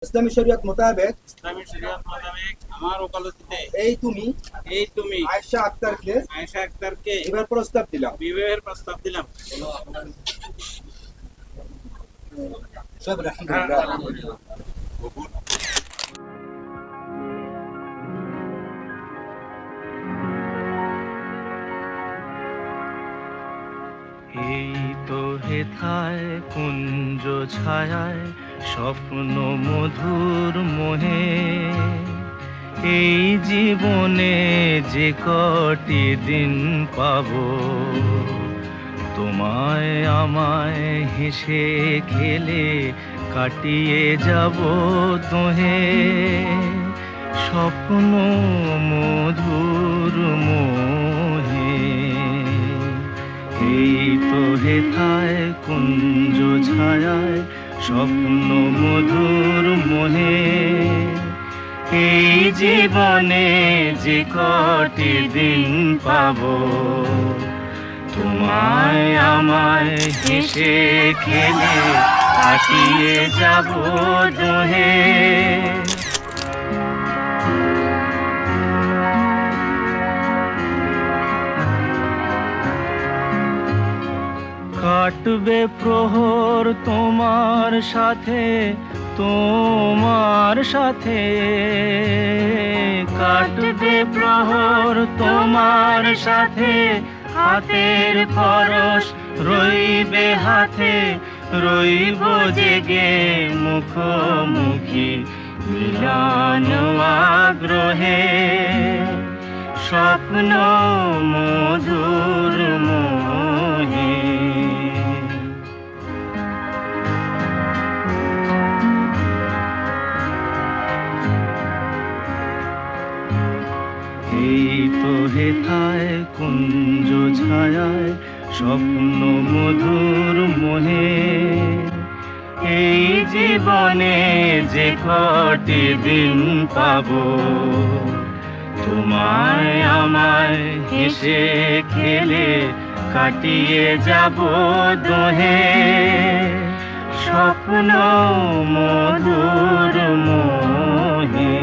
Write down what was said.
ইসলামী শরীয়ত মোতাবেক আমার ওকালতিতে এই তুমি আয়েশা আক্তারকে বিবাহের প্রস্তাব দিলাম। সব আলহামদুলিল্লাহ। এই তো হেথায় কুঞ্জ ছায়ায় স্বপ্ন মধুর মোহে, এই জীবনে যে কটি দিন পাবো, তোমায় আমায় হেসে খেলে কাটিয়ে যাব তোহে, স্বপ্ন মধুর মোহে। এই তো হেথায় কুঞ্জ ছায়ায় স্বপ্ন মধুর মোহে, এই জীবনে যে কটি দিন পাবো, তোমায় আমায় হেসে খেলে কাটিয়ে যাব দোহে। কাটবে প্রহর তোমার সাথে, তোমার সাথে কাটবে প্রহর তোমার সাথে, হাতের পরশ রইবে হাতে, রইব জেগে মুখোমুখি মিলন আগ্রহে, স্বপ্ন মধুর মোহে। এই তো হেথায় কুঞ্জ ছায়ায় স্বপ্ন মধুর মোহে, এই জীবনে যে কটি দিন পাবো, তোমায় আমায় হেসে খেলে কাটিয়ে যাব দোহে, স্বপ্ন মধুর মোহে।